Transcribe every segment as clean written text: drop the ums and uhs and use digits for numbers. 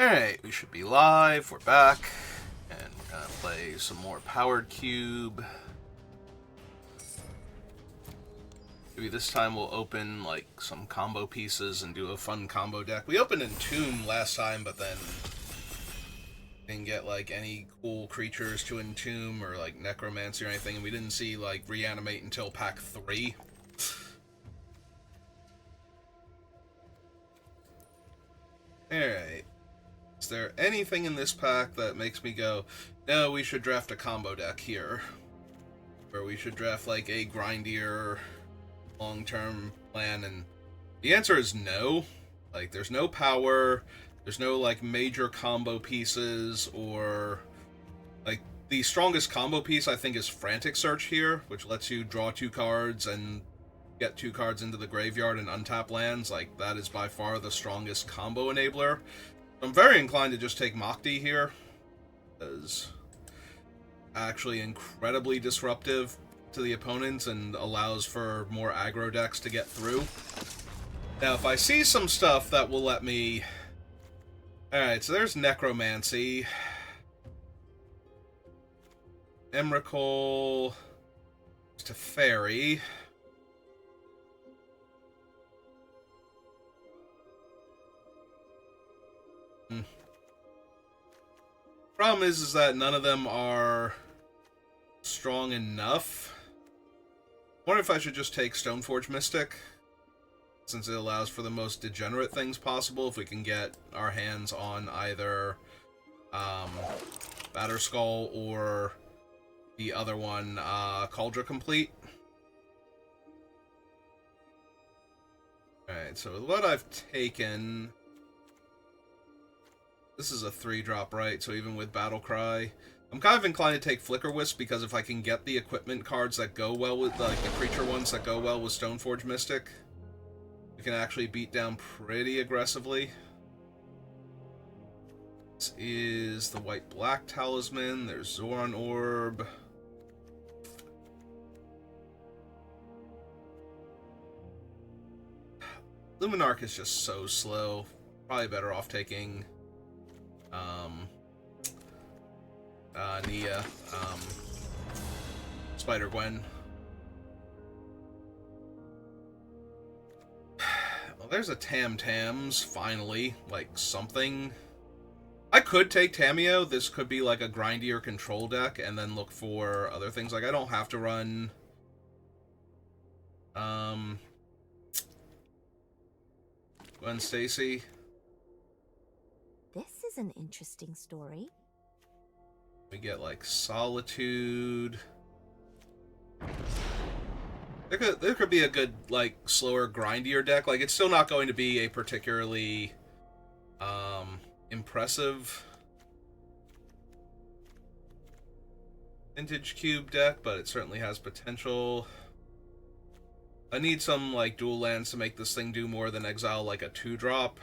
Alright, we should be live. We're back. And we're gonna play some more Powered Cube. Maybe this time we'll open, like, some combo pieces and do a fun combo deck. We opened Entomb last time, but then didn't get, like, any cool creatures to Entomb or, like, Necromancy or anything, and we didn't see, like, Reanimate until pack 3. Alright. Is there anything in this pack that makes me go, no, we should draft a combo deck here? Or we should draft, like, a grindier long-term plan? And the answer is no. Like, there's no power, there's no, like, major combo pieces, or, like, the strongest combo piece, I think, is Frantic Search here, which lets you draw 2 cards and get 2 cards into the graveyard and untap lands. Like, that is by far the strongest combo enabler. I'm very inclined to just take Mokti here, because actually incredibly disruptive to the opponents and allows for more aggro decks to get through. Now, if I see some stuff that will let me... Alright, so there's Necromancy. Emrakul to Fairy. Problem is that none of them are strong enough. I wonder if I should just take Stoneforge Mystic, since it allows for the most degenerate things possible, if we can get our hands on either Batterskull or the other one, Cauldron Complete. Alright, so with what I've taken... This is a 3-drop, right? So even with Battle Cry, I'm kind of inclined to take Flicker Wisp, because if I can get the equipment cards that go well with, like, the creature ones that go well with Stoneforge Mystic, we can actually beat down pretty aggressively. This is the White-Black Talisman. There's Zoran Orb. Luminarch is just so slow. Probably better off taking... Nia, Spider-Gwen. Well, there's a Tam-Tams, finally. Like, something. I could take Tameo. This could be, like, a grindier control deck, and then look for other things. Like, I don't have to run... Gwen Stacy. This is an interesting story. We get, like, Solitude. There could be a good, like, slower, grindier deck. Like, it's still not going to be a particularly, impressive Vintage Cube deck, but it certainly has potential. I need some, like, dual lands to make this thing do more than exile, like, a 2-drop.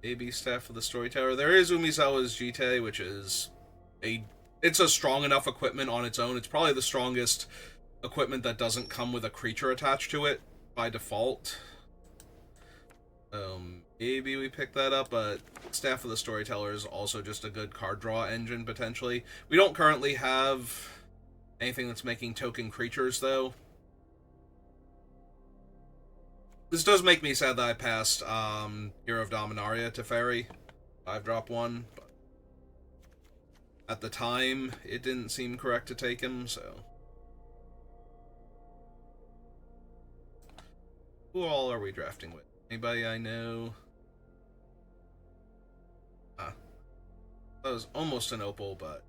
AB Staff of the Storyteller. There is Umizawa's Jite, which is it's a strong enough equipment on its own. It's probably the strongest equipment that doesn't come with a creature attached to it by default. Maybe we pick that up, but Staff of the Storyteller is also just a good card draw engine, potentially. We don't currently have anything that's making token creatures, though. This does make me sad that I passed Hero of Dominaria to Fairy. 5-drop 1. But at the time, it didn't seem correct to take him, so... Who all are we drafting with? Anybody I know? That was almost an Opal, but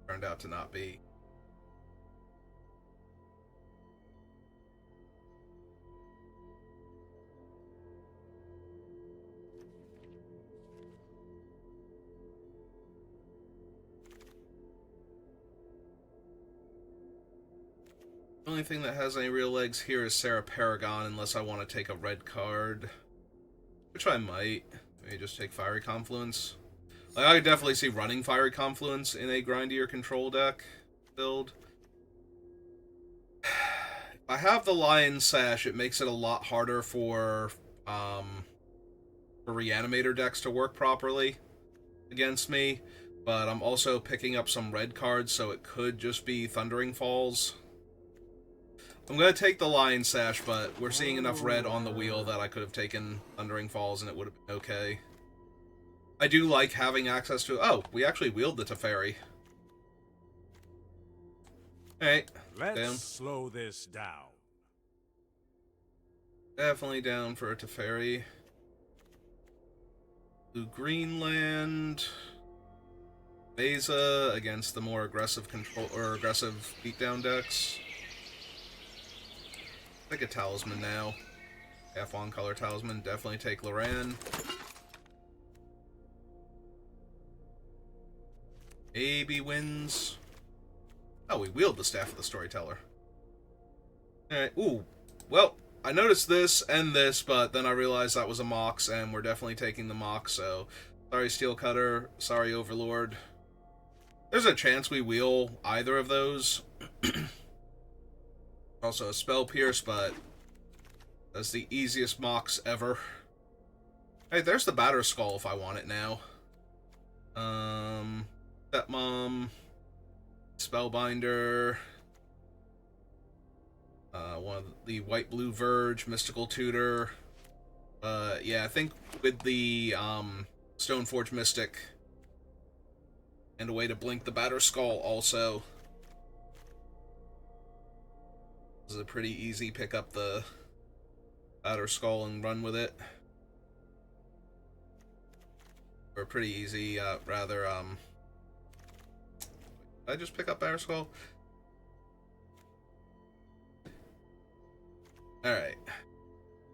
turned out to not be. The only thing that has any real legs here is Sarah Paragon, unless I want to take a red card. Which I might. Maybe just take Fiery Confluence. Like, I could definitely see running Fiery Confluence in a grindier control deck build. If I have the Lion Sash, it makes it a lot harder for for Reanimator decks to work properly against me, but I'm also picking up some red cards, so it could just be Thundering Falls. I'm going to take the Lion Sash, but we're seeing enough red on the wheel that I could have taken Thundering Falls and it would have been okay. I do like having access to... Oh, we actually wield the Teferi. Alright, Let's slow this down. Definitely down for a Teferi. Blue Greenland. Mesa against the more aggressive control or aggressive beatdown decks. Take a Talisman now. Half on color Talisman. Definitely take Loran. Maybe wins. Oh, we wield the Staff of the Storyteller. Alright, ooh. Well, I noticed this and this, but then I realized that was a Mox, and we're definitely taking the Mox, so... Sorry, Steel Cutter. Sorry, Overlord. There's a chance we wheel either of those. Also a Spell Pierce, but... That's the easiest Mox ever. Hey, there's the Batter Skull if I want it now. Stepmom... Spellbinder... one of the White-Blue Verge, Mystical Tutor. Yeah, I think with the Stoneforge Mystic and a way to blink the Batter Skull also. This is a pretty easy pick up the Batter Skull and run with it. Or pretty easy, rather, did I just pick up Batter Skull? Alright.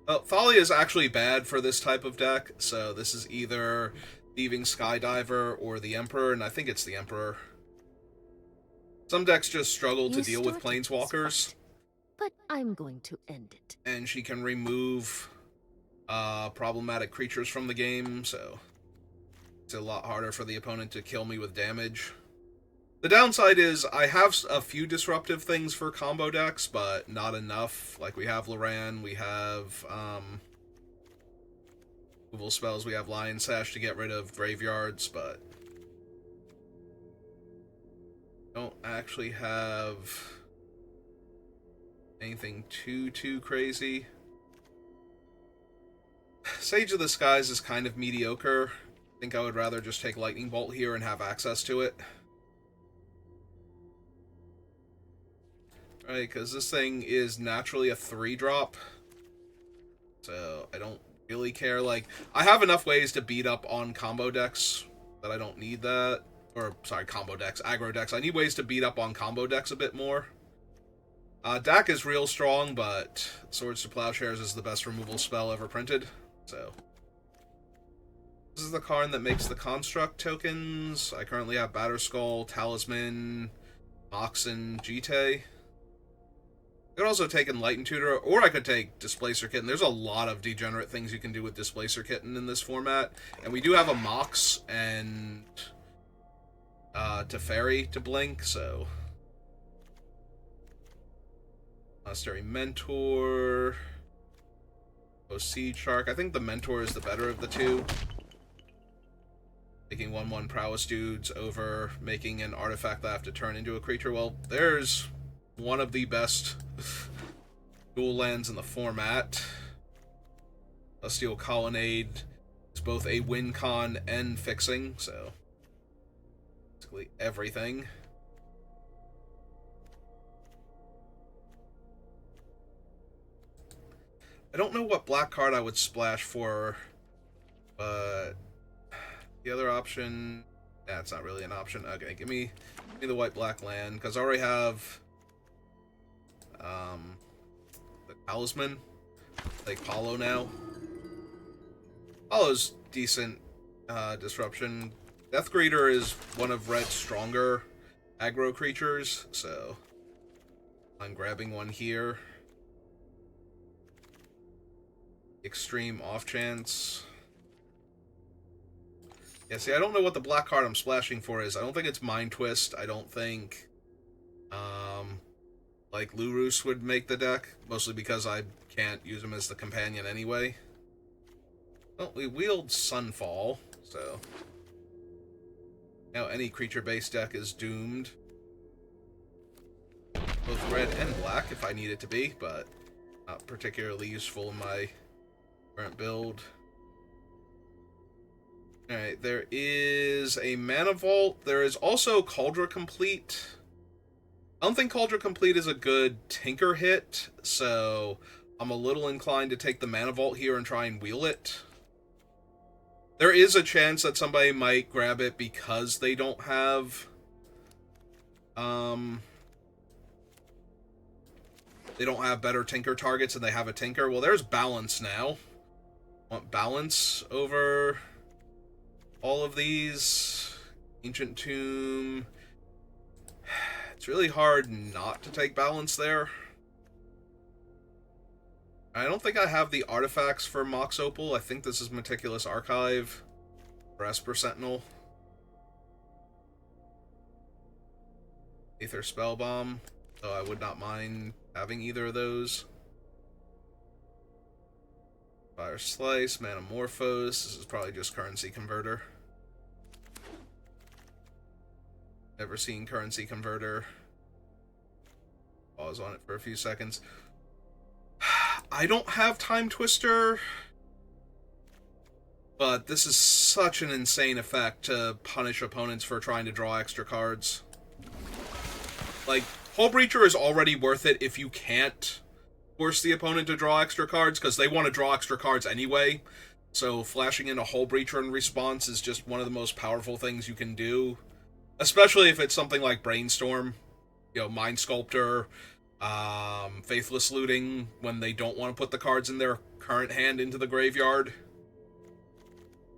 Well, Thalia is actually bad for this type of deck, so this is either Thieving Skydiver or the Emperor, and I think it's the Emperor. Some decks just struggle to deal with Planeswalkers. But I'm going to end it. And she can remove problematic creatures from the game, so it's a lot harder for the opponent to kill me with damage. The downside is I have a few disruptive things for combo decks, but not enough. Like, we have Loran, we have removal spells, we have Lion Sash to get rid of graveyards, but don't actually have anything too crazy. Sage of the Skies is kind of mediocre. I think I would rather just take Lightning Bolt here and have access to it. Right, because this thing is naturally a 3-drop. So, I don't really care. Like, I have enough ways to beat up on combo decks that I don't need that. Or, sorry, combo decks, aggro decks. I need ways to beat up on combo decks a bit more. Dak is real strong, but Swords to Plowshares is the best removal spell ever printed. So, this is the card that makes the Construct tokens. I currently have Batterskull, Talisman, Mox, and Jite. I could also take Enlightened Tutor, or I could take Displacer Kitten. There's a lot of degenerate things you can do with Displacer Kitten in this format. And we do have a Mox and Teferi to blink, so... Monastery Mentor... Seed Shark. I think the Mentor is the better of the two. Making 1/1 Prowess dudes over making an artifact that I have to turn into a creature. Well, there's one of the best dual lands in the format. Celestial Colonnade is both a win con and fixing, so basically everything. I don't know what black card I would splash for, but the other option... That's not really an option. Okay, give me the white-black land, because I already have the Talisman. Like Paulo now. Paulo's decent disruption. Deathgreeter is one of Red's stronger aggro creatures, so I'm grabbing one here. Extreme off chance. Yeah, see, I don't know what the black card I'm splashing for is. I don't think it's Mind Twist. I don't think, like, Lurus would make the deck, mostly because I can't use him as the companion anyway. Well, we wield Sunfall, so... Now any creature-based deck is doomed. Both red and black, if I need it to be, but not particularly useful in my current build. Alright, there is a Mana Vault. There is also Cauldron Complete. I don't think Cauldron Complete is a good Tinker hit, so I'm a little inclined to take the Mana Vault here and try and wheel it. There is a chance that somebody might grab it because they don't have... They don't have better Tinker targets and they have a Tinker. Well, there's Balance now. Want Balance over all of these. Ancient Tomb. It's really hard not to take Balance there. I don't think I have the artifacts for Mox Opal. I think this is Meticulous Archive or Esper Sentinel. Aether Spellbomb, though I would not mind having either of those. Fire Slice, Manamorphose. This is probably just Currency Converter. Never seen Currency Converter. Pause on it for a few seconds. I don't have Time Twister, but this is such an insane effect to punish opponents for trying to draw extra cards. Like, Hull Breacher is already worth it if you can't force the opponent to draw extra cards, because they want to draw extra cards anyway. So flashing in a Hull Breacher in response is just one of the most powerful things you can do. Especially if it's something like Brainstorm, you know, Mind Sculptor, Faithless Looting, when they don't want to put the cards in their current hand into the graveyard.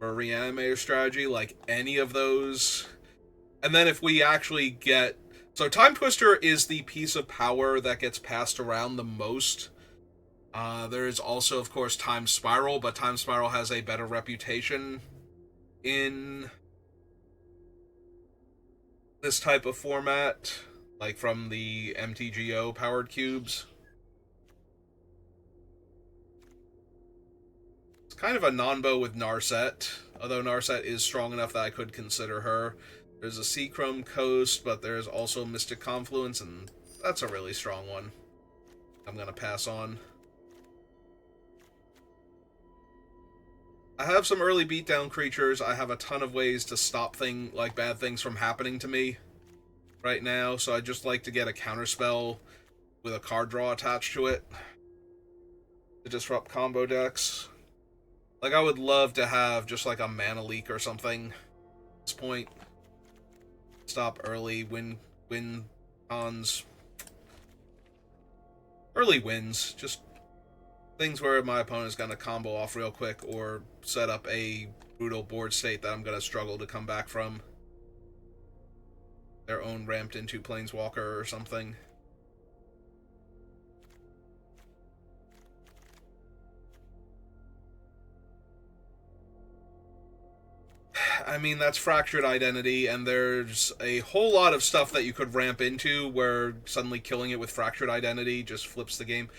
Or a Reanimator strategy, like any of those. And then if we actually get... So Time Twister is the piece of power that gets passed around the most. There is also, of course, Time Spiral, but Time Spiral has a better reputation in this type of format, like from the MTGO powered cubes. It's kind of a non-bow with Narset, although Narset is strong enough that I could consider her. There's a Seachrome Coast, but there's also Mystic Confluence, and that's a really strong one. I'm gonna pass on. I have some early beatdown creatures. I have a ton of ways to stop bad things from happening to me right now, so I just like to get a counterspell with a card draw attached to it to disrupt combo decks. Like, I would love to have just like a Mana Leak or something at this point. Stop early win cons. Early wins, just things where my opponent's gonna combo off real quick or set up a brutal board state that I'm gonna struggle to come back from. Their own ramped into Planeswalker or something. I mean, that's Fractured Identity, and there's a whole lot of stuff that you could ramp into where suddenly killing it with Fractured Identity just flips the game.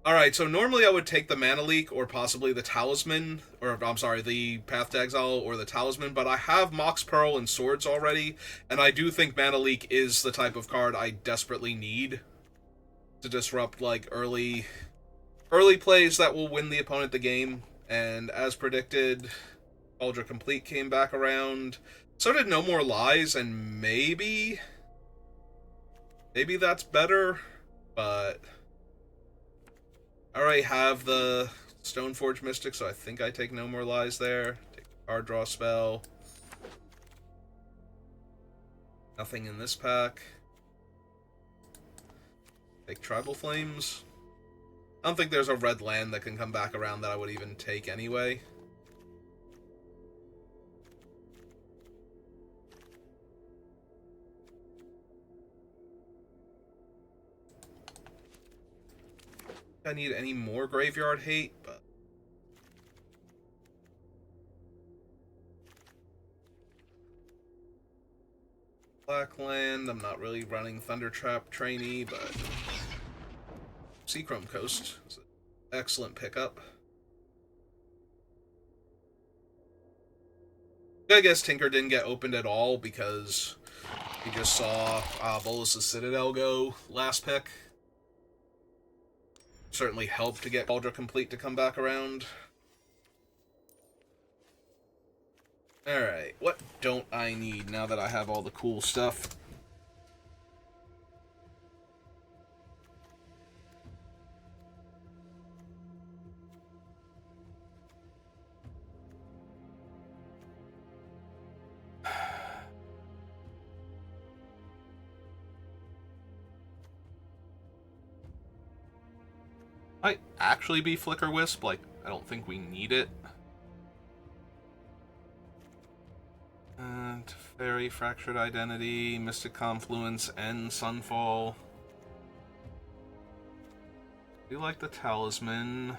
Alright, so normally I would take the Mana Leak or possibly the Talisman, or I'm sorry, the Path to Exile or the Talisman, but I have Mox Pearl and Swords already, and I do think Mana Leak is the type of card I desperately need to disrupt, like, early plays that will win the opponent the game, and as predicted, Cauldron Complete came back around. So did No More Lies, and maybe that's better, but I already have the Stoneforge Mystic, so I think I take No More Lies there. Take a card draw spell. Nothing in this pack. Take Tribal Flames. I don't think there's a red land that can come back around that I would even take anyway. I need any more graveyard hate, but black land. I'm not really running Thundertrap Trainee, but Seachrome Coast is an excellent pickup. I guess Tinker didn't get opened at all because we just saw Bolas' Citadel go last pick. Certainly helped to get Cauldron Complete to come back around. Alright, what don't I need now that I have all the cool stuff? Might actually be Flicker Wisp, like, I don't think we need it. And Fairy, Fractured Identity, Mystic Confluence, and Sunfall. I do like the Talisman.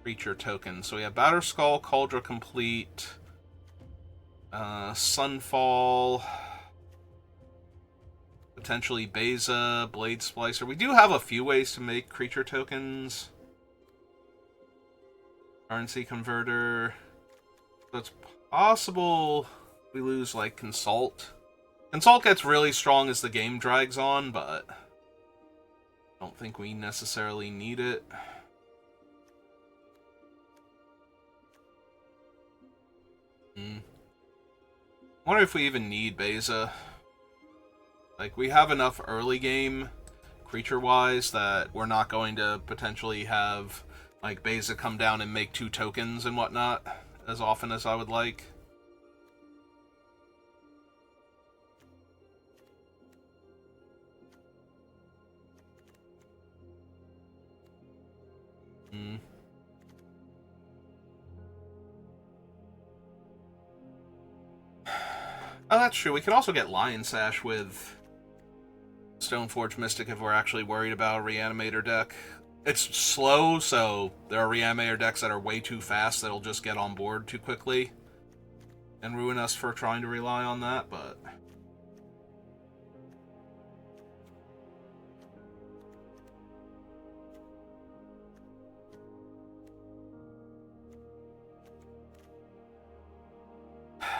Creature token. So we have Batterskull, Cauldron Complete, Sunfall, potentially Beza, Blade Splicer. We do have a few ways to make creature tokens. Currency Converter. So it's possible we lose, like, Consult. Consult gets really strong as the game drags on, but I don't think we necessarily need it. I wonder if we even need Beza. Like, we have enough early game, creature-wise, that we're not going to potentially have, like, Beza come down and make 2 tokens and whatnot as often as I would like. Oh, that's true. We could also get Lion Sash with Stoneforge Mystic if we're actually worried about a Reanimator deck. It's slow, so there are Reanimator decks that are way too fast that'll just get on board too quickly and ruin us for trying to rely on that, but...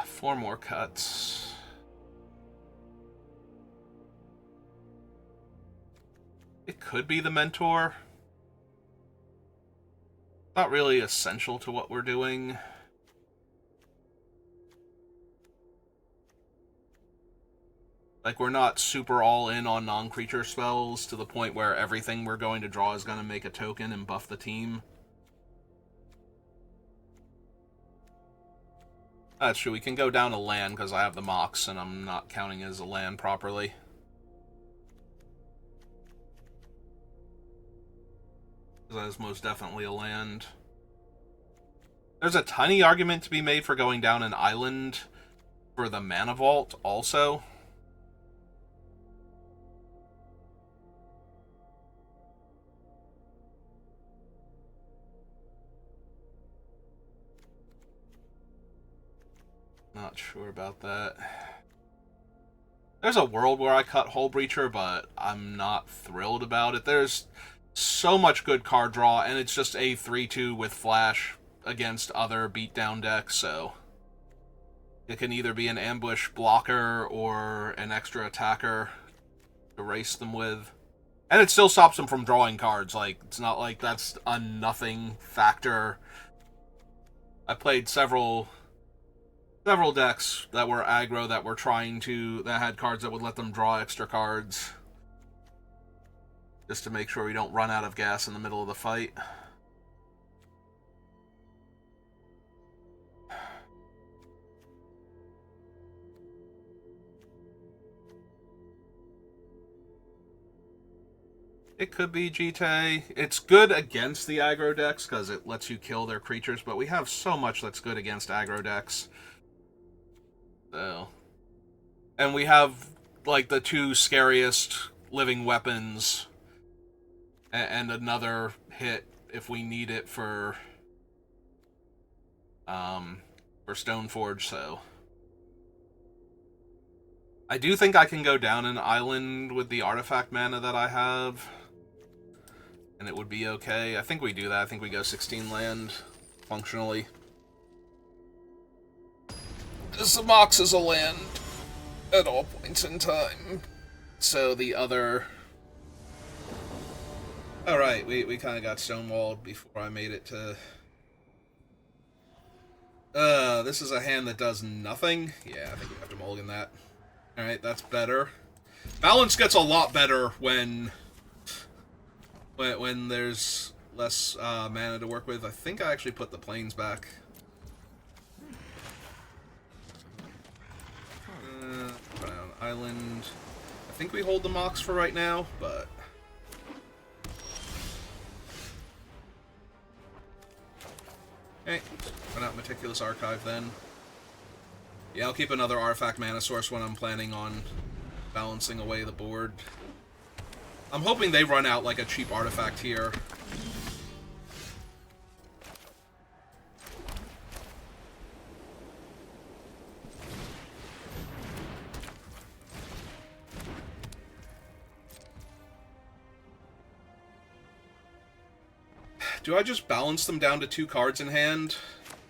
Four more cuts. It could be the Mentor. Not really essential to what we're doing. Like, we're not super all in on non-creature spells to the point where everything we're going to draw is going to make a token and buff the team. That's true, we can go down to land because I have the Mox and I'm not counting as a land properly. That is most definitely a land. There's a tiny argument to be made for going down an island for the Mana Vault also. Not sure about that. There's a world where I cut Hull Breacher, but I'm not thrilled about it. There's so much good card draw, and it's just a 3-2 with Flash against other beatdown decks, so it can either be an ambush blocker or an extra attacker to race them with. And it still stops them from drawing cards. Like, it's not like that's a nothing factor. I played several decks that were aggro that had cards that would let them draw extra cards. Just to make sure we don't run out of gas in the middle of the fight. It could be Jite. It's good against the aggro decks because it lets you kill their creatures, but we have so much that's good against aggro decks. So, and we have, like, the 2 scariest living weapons and another hit if we need it for Stoneforge, so I do think I can go down an island with the artifact mana that I have. and it would be okay. I think we do that. I think we go 16 land, functionally. The Mox is a land at all points in time. So the other... Alright, we kind of got stonewalled before I made it to... this is a hand that does nothing. Yeah, I think we have to mulligan that. Alright, that's better. Balance gets a lot better when there's less mana to work with. I think I actually put the planes back. Put out an island. I think we hold the Mox for right now, but... Okay, run out Meticulous Archive then. Yeah, I'll keep another artifact mana source when I'm planning on balancing away the board. I'm hoping they run out like a cheap artifact here. Do I just balance them down to 2 cards in hand?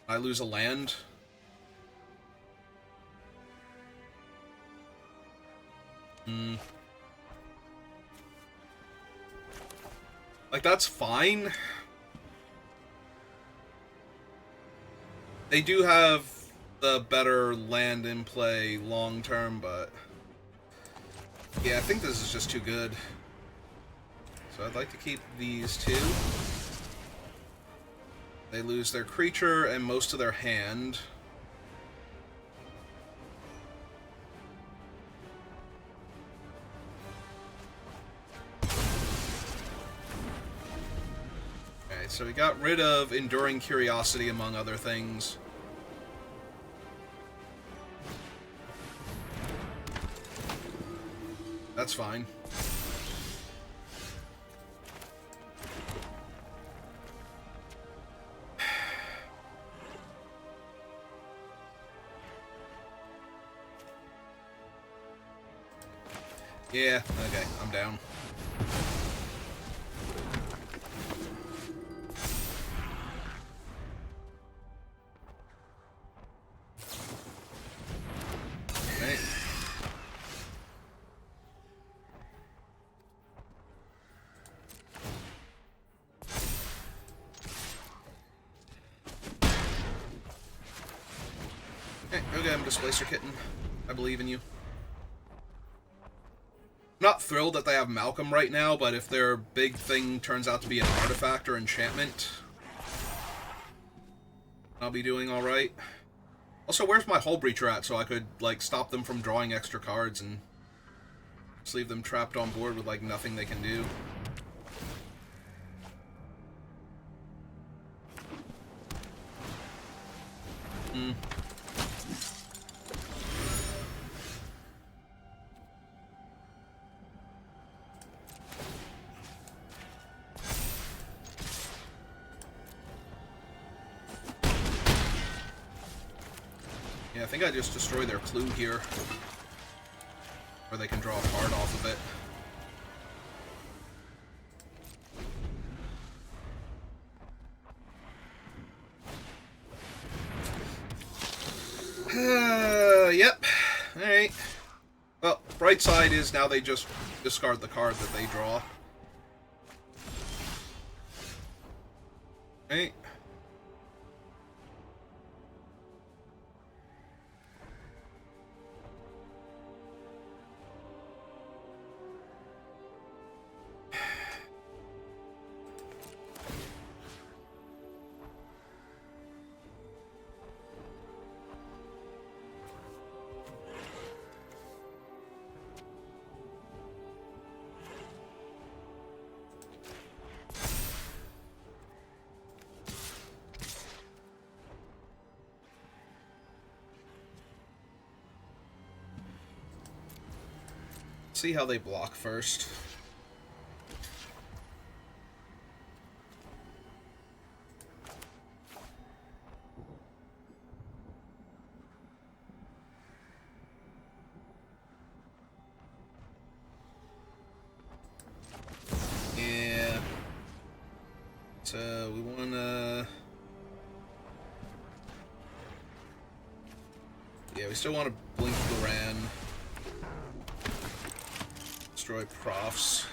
I lose a land? Like, that's fine. They do have the better land in play long term, but... Yeah, I think this is just too good. So I'd like to keep these 2. They lose their creature and most of their hand. Okay, so we got rid of Enduring Curiosity, among other things. That's fine. Yeah, okay, I'm down. Okay. Okay, I'm Displacer Kitten. I believe in you. I'm not thrilled that they have Malcolm right now, but if their big thing turns out to be an artifact or enchantment, I'll be doing alright. Also, where's my Hull Breacher at so I could, like, stop them from drawing extra cards and just leave them trapped on board with, like, nothing they can do? Yeah, I think I just destroy their clue here. Or they can draw a card off of it. Yep. Alright. Well, bright side is now they just discard the card that they draw. Alright. See how they block first. Yeah. we wanna... Yeah, we still want to blink Loran. Destroy Profs.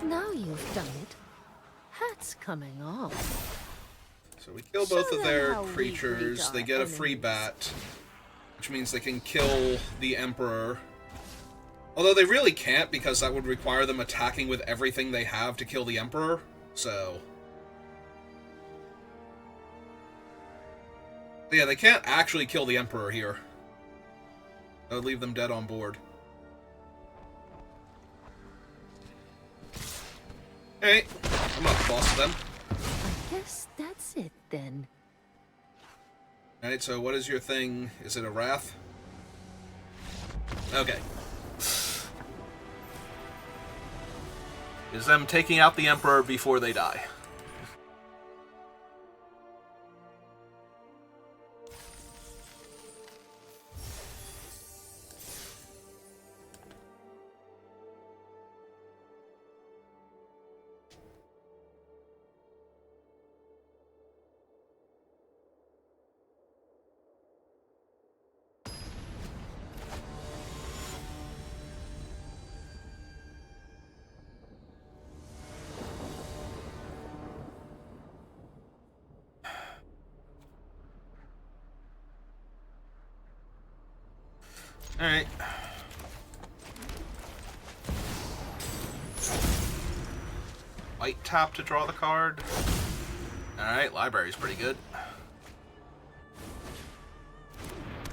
Now you've done it. Hat's coming off. So we kill both of their creatures. They get a free bat, which means they can kill the Emperor. Although they really can't, because that would require them attacking with everything they have to kill the Emperor. So... yeah, they can't actually kill the Emperor here. That would leave them dead on board. Alright, I'm not the boss of them. I guess that's it, then. Alright, so what is your thing? Is it a Wrath? Okay. Is them taking out the Emperor before they die. Alright. White tap to draw the card. Alright, library's pretty good.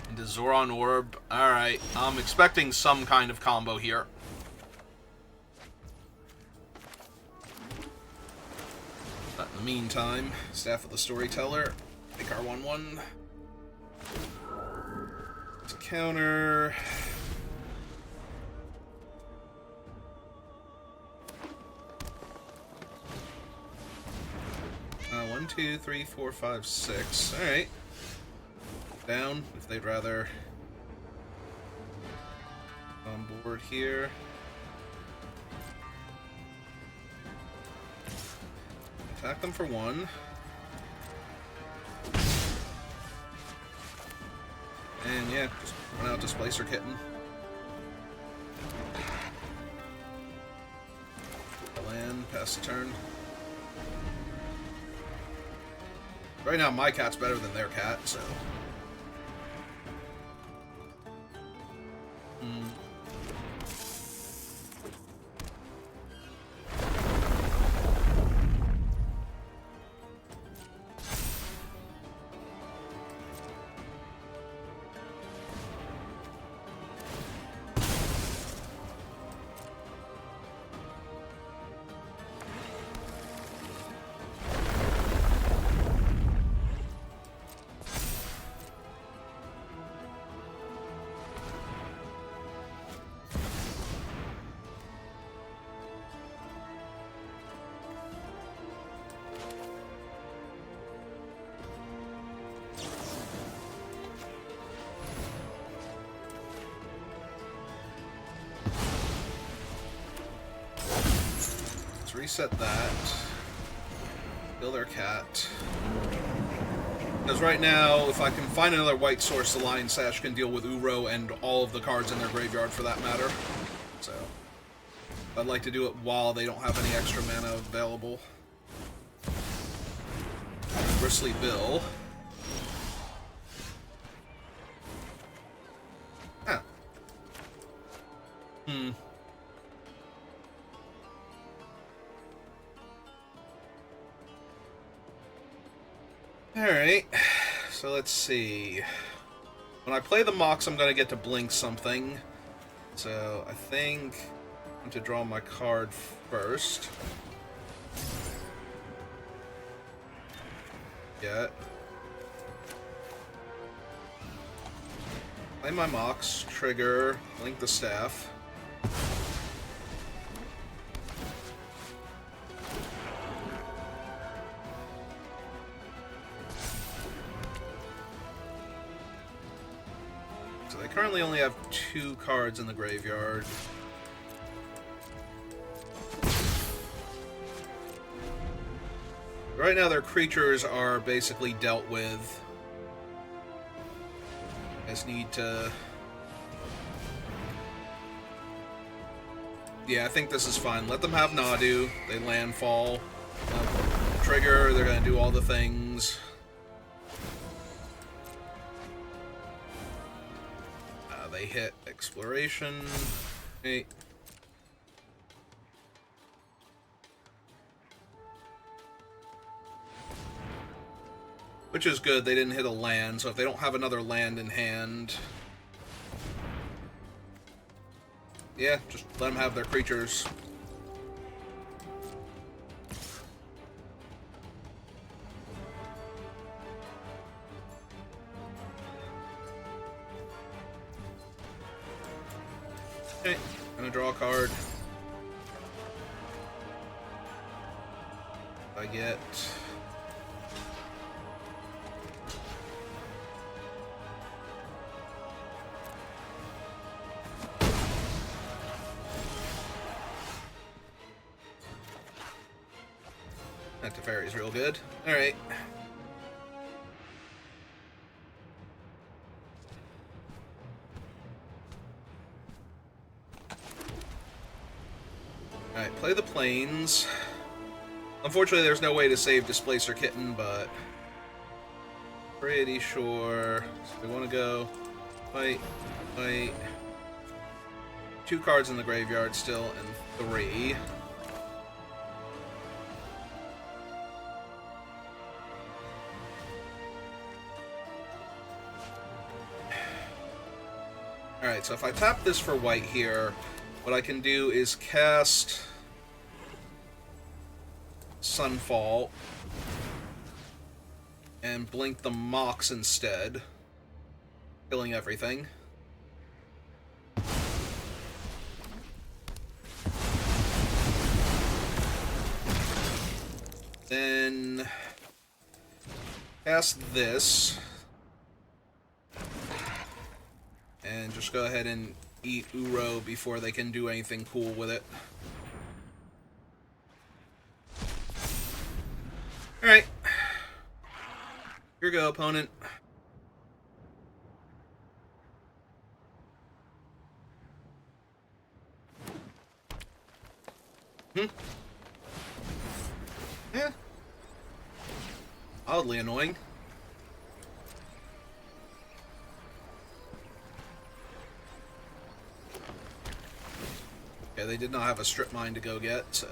Into Zoran Orb. Alright, I'm expecting some kind of combo here. But in the meantime, Staff of the Storyteller. Make our 1/1. It's a counter. One, two, three, four, five, six. Alright. Down, if they'd rather. On board here. Attack them for 1. And yeah, just run out Displacer Kitten. Land, pass the turn. Right now, my cat's better than their cat, so... Reset that. Kill their cat. Because right now, if I can find another white source, the Lion Sash can deal with Uro and all of the cards in their graveyard for that matter. So, I'd like to do it while they don't have any extra mana available. Bristly Bill. Ah. Alright, so let's see. When I play the Mox, I'm going to get to blink something. So I think I'm going to draw my card first. Yeah. Play my Mox, trigger, blink the staff. Currently only have 2 cards in the graveyard. Right now, their creatures are basically dealt with. I just need to... Yeah, I think this is fine. Let them have Nadu. They landfall. Trigger, they're going to do all the things. They hit exploration. Hey. Which is good, they didn't hit a land, so if they don't have another land in hand... Yeah, just let them have their creatures. Okay, gonna draw a card. I get... That Teferi's real good. Alright. Alright, play the planes. Unfortunately, there's no way to save Displacer Kitten, but... Pretty sure... So we want to go... Fight. 2 cards in the graveyard still, and 3. Alright, so if I tap this for white here, what I can do is cast Sunfall and blink the Mox instead, killing everything. Then cast this. And just go ahead and eat Uro before they can do anything cool with it. Alright. Here you go, opponent. Yeah. Oddly annoying. Yeah, they did not have a strip mine to go get, so...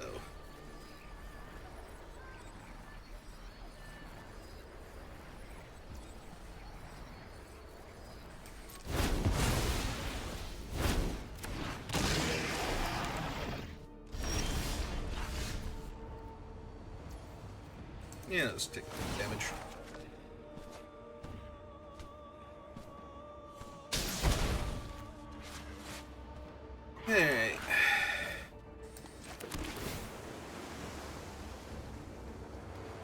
Yeah, let's take damage. Alright.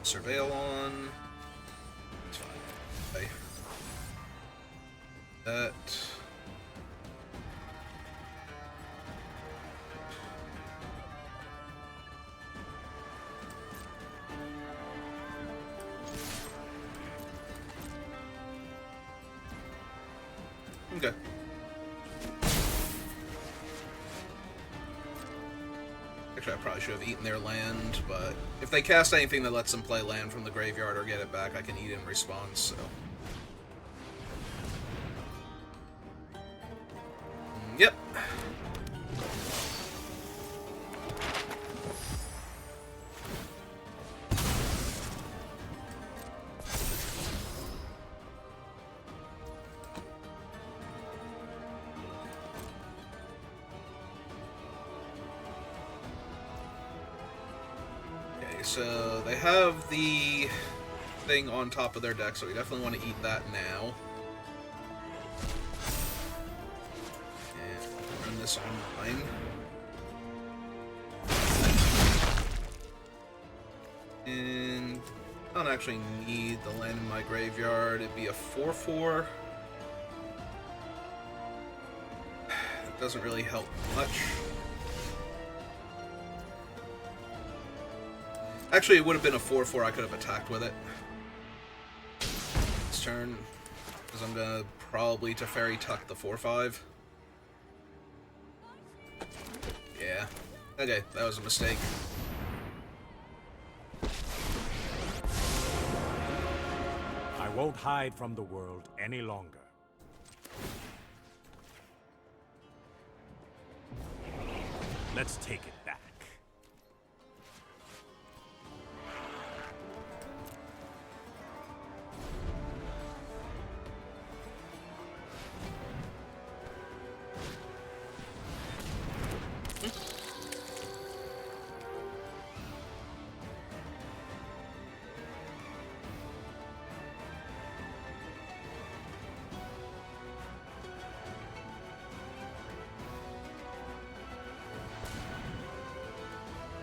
Surveil on. It's fine. Okay. That. Okay. Actually, I probably should have eaten their land, but if they cast anything that lets them play land from the graveyard or get it back, I can eat in response, so... Yep. So they have the thing on top of their deck, so we definitely want to eat that now. And run this online. And I don't actually need the land in my graveyard. It'd be a 4/4. It doesn't really help much. Actually, it would have been a 4/4. I could have attacked with it. This turn, because I'm gonna probably Teferi tuck the 4/5. Yeah. Okay, that was a mistake. I won't hide from the world any longer. Let's take it back.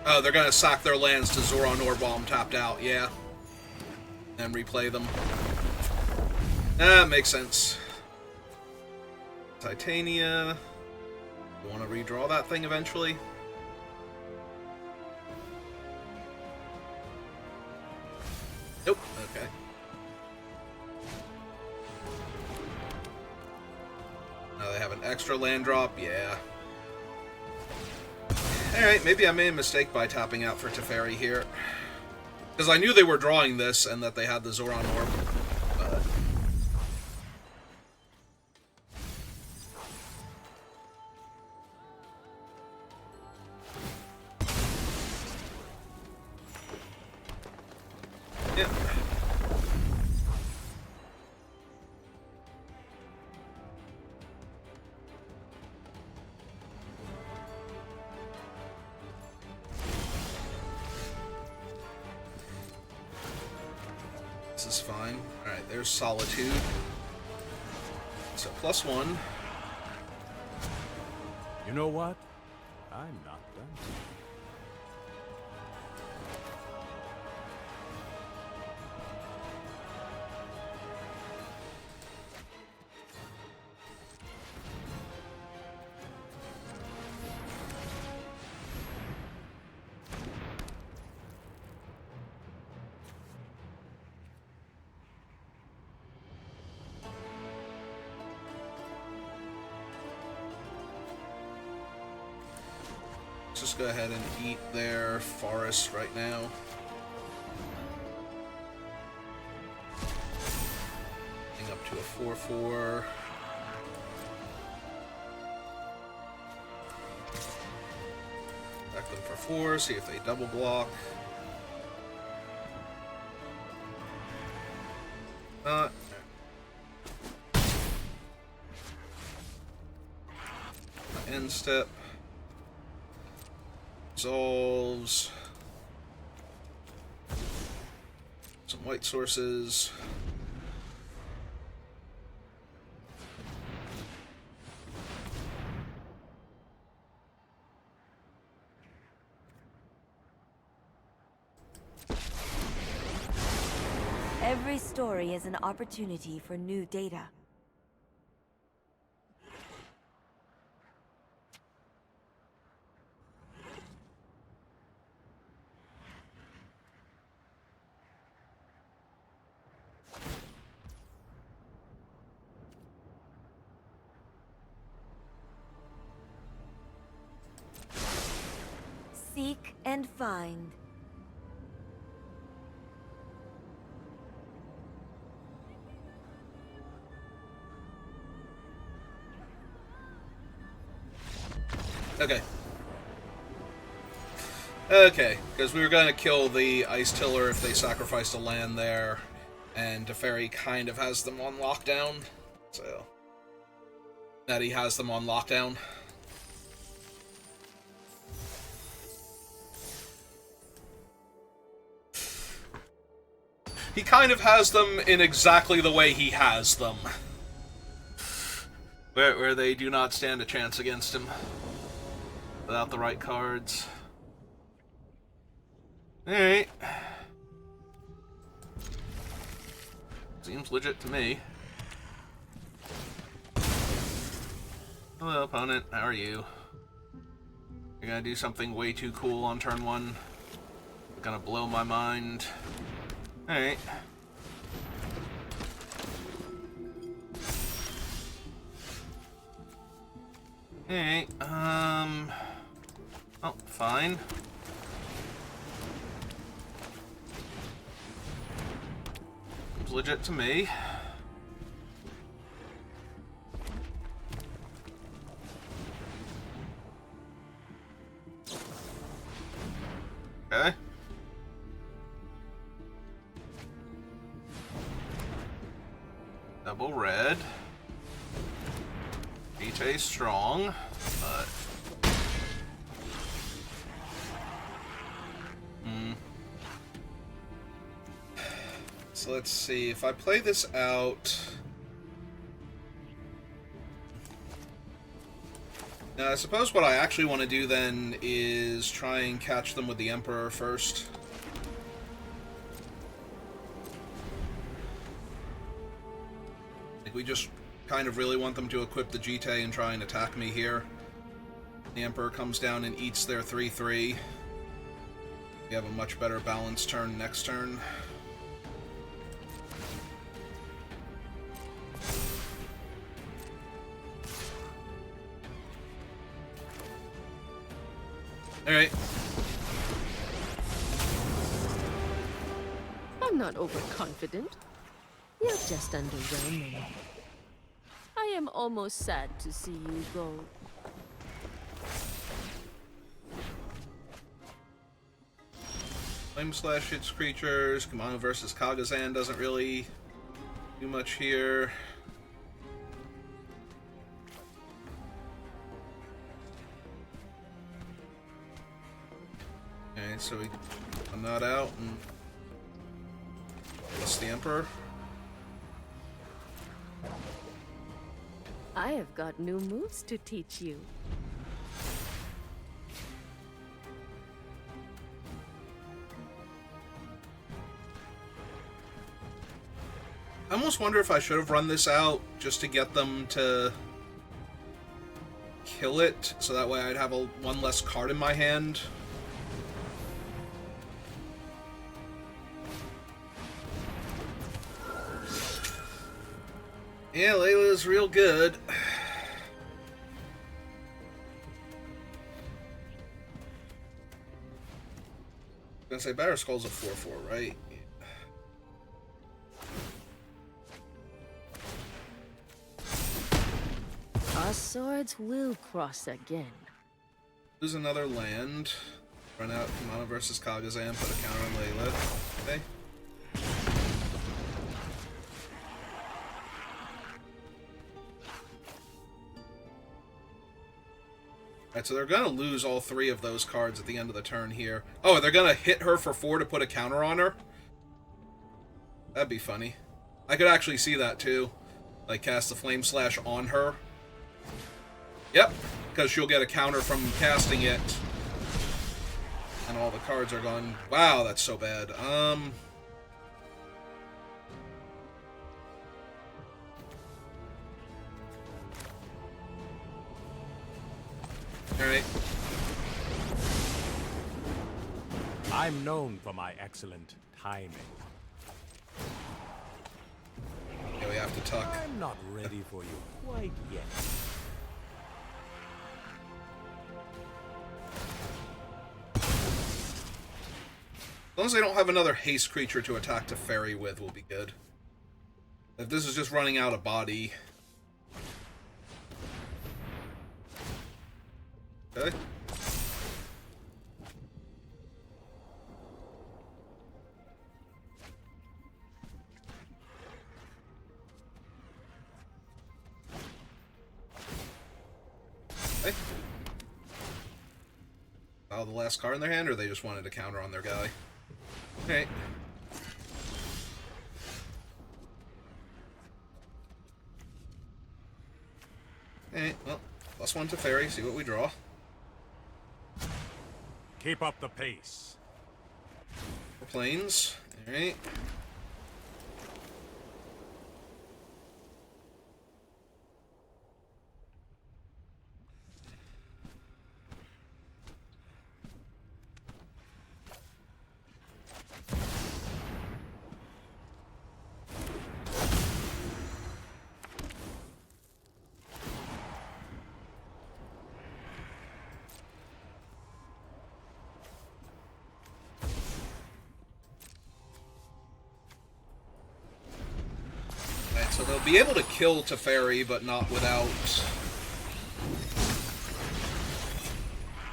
Oh, they're gonna sack their lands to Zoran Orbomb tapped out, yeah. And replay them. That makes sense. Titania. You want to redraw that thing eventually? Nope, okay. Now they have an extra land drop, yeah. Alright, maybe I made a mistake by tapping out for Teferi here. Because I knew they were drawing this and that they had the Zoran Orb. But... Yep. This is fine. Alright, there's Solitude. So +1. You know what? I'm not done. Let's just go ahead and eat their forest right now. Getting up to a 4/4. Back them for 4, see if they double block. Not. End step. Resolves. Some white sources. Every story is an opportunity for new data. Seek and find. Okay. Okay, because we were going to kill the Ice Tiller if they sacrificed a land there, and Teferi kind of has them on lockdown, so... That he has them on lockdown. He kind of has them in exactly the way he has them. Where they do not stand a chance against him. Without the right cards. Alright. Seems legit to me. Hello, opponent. How are you? You're gonna do something way too cool on turn 1. gonna blow my mind. Alright. Alright, oh, fine. Seems legit to me. Okay. Double red. Vitae strong, but... So let's see, if I play this out... Now, I suppose what I actually want to do then is try and catch them with the Emperor first. Like, we just kind of really want them to equip the Jite and try and attack me here. The Emperor comes down and eats their 3-3. We have a much better balanced turn next turn. Alright. I'm not overconfident. You're just underwhelming. I am almost sad to see you go. Flame Slash hits creatures. Kamano versus Kagazan doesn't really do much here. Okay, so I'm not out and plus the Emperor. I have got new moves to teach you. I almost wonder if I should have run this out just to get them to kill it, so that way I'd have one less card in my hand. Yeah, Layla's real good. I was gonna say Batterskull's a 4/4, right? Our swords will cross again. Lose another land. Run out Kamano versus Kagazan, put a counter on Layla. Okay. Alright, so they're gonna lose all 3 of those cards at the end of the turn here. Oh, they're gonna hit her for 4 to put a counter on her? That'd be funny. I could actually see that too. Like, cast the Flame Slash on her. Yep, because she'll get a counter from casting it. And all the cards are gone. Wow, that's so bad. Alright. I'm known for my excellent timing. Yeah, we have to tuck. I'm not ready for you quite yet. As long as they don't have another haste creature to attack to Fairy with, will be good. If this is just running out of body... Okay. Okay. Oh, the last card in their hand, or they just wanted to counter on their guy? Okay. Alright, well, +1 to Fairy, see what we draw. Keep up the pace. For planes. Alright. be able to kill Teferi, but not without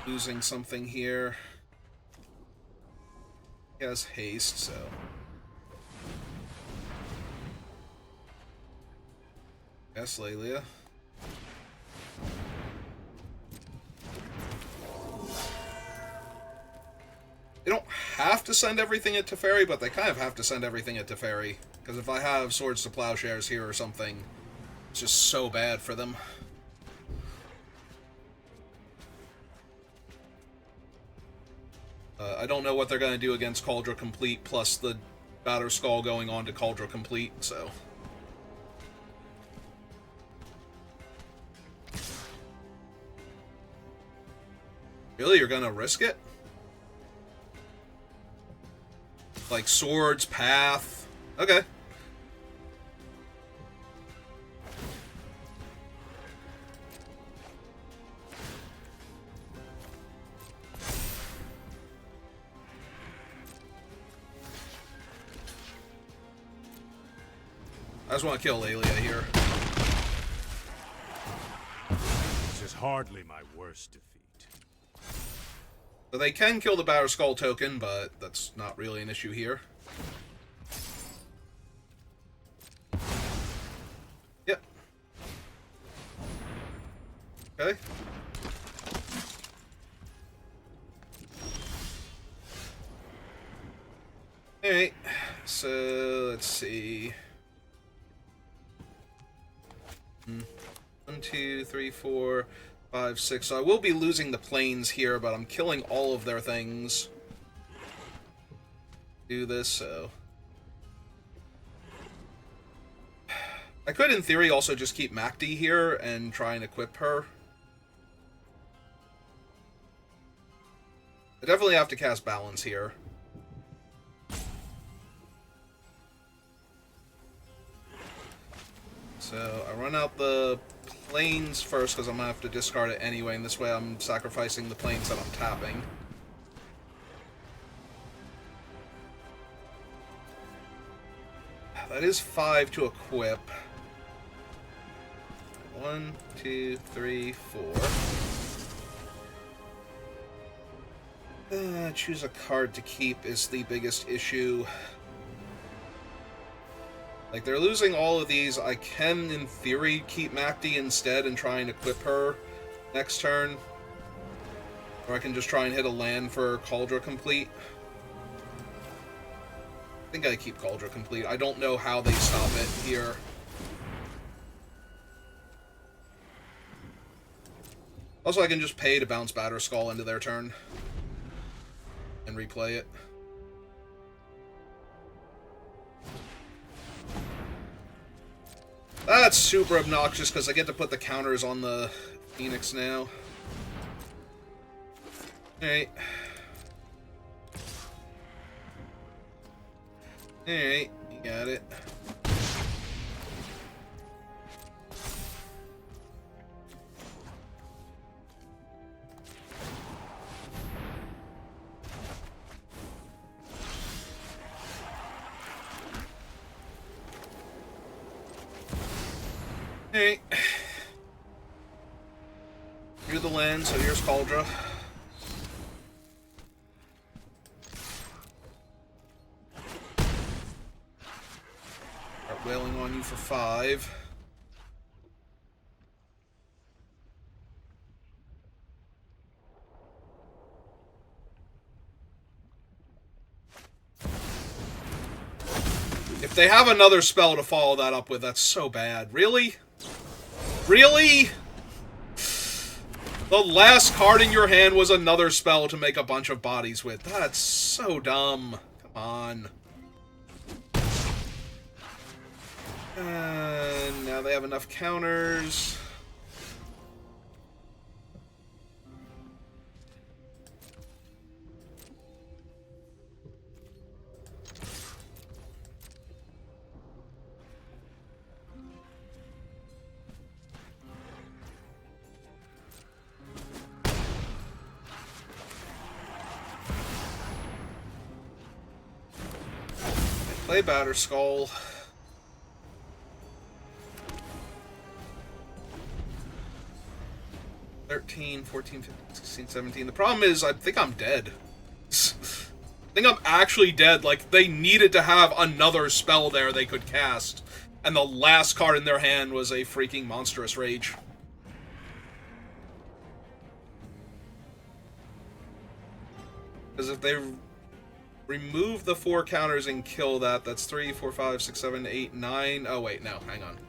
losing something here. He has haste, so... Yes, Lelia. They don't have to send everything at Teferi, but they kind of have to send everything at Teferi. Because if I have Swords to Plowshares here or something, it's just so bad for them. I don't know what they're going to do against Cauldron Complete, plus the Batter Skull going on to Cauldron Complete, so... Really? You're gonna risk it? Like swords, path. Okay. I just want to kill Lelia here. This is hardly my worst defeat. So they can kill the Batter Skull token, but that's not really an issue here. Yep. Okay. Alright, so let's see. 1, 2, 3, 4, 5, 6. So I will be losing the planes here, but I'm killing all of their things. Do this, so... I could, in theory, also just keep Macdi here and try and equip her. I definitely have to cast Balance here. So I run out the planes first because I'm going to have to discard it anyway, and this way I'm sacrificing the planes that I'm tapping. That is 5 to equip. 1, 2, 3, 4. Choose a card to keep is the biggest issue. Like, they're losing all of these. I can, in theory, keep Macdi instead and try and equip her next turn. Or I can just try and hit a land for Cauldron Complete. I think I keep Cauldron Complete. I don't know how they stop it here. Also, I can just pay to bounce Batter Skull into their turn. And replay it. That's super obnoxious because I get to put the counters on the Phoenix now. Alright. Alright, you got it. Alright. Here's the land, so here's Cauldron. Start wailing on you for 5. If they have another spell to follow that up with, that's so bad. Really? Really? The last card in your hand was another spell to make a bunch of bodies with. That's so dumb. Come on. And now they have enough counters. Play Batter Skull. 13, 14, 15, 16, 17. The problem is, I think I'm dead. I think I'm actually dead. Like, they needed to have another spell there they could cast. And the last card in their hand was a freaking Monstrous Rage. Because if they remove the 4 counters and kill that, that's 3, 4, 5, 6, 7, 8, 9. Oh, wait, no, hang on.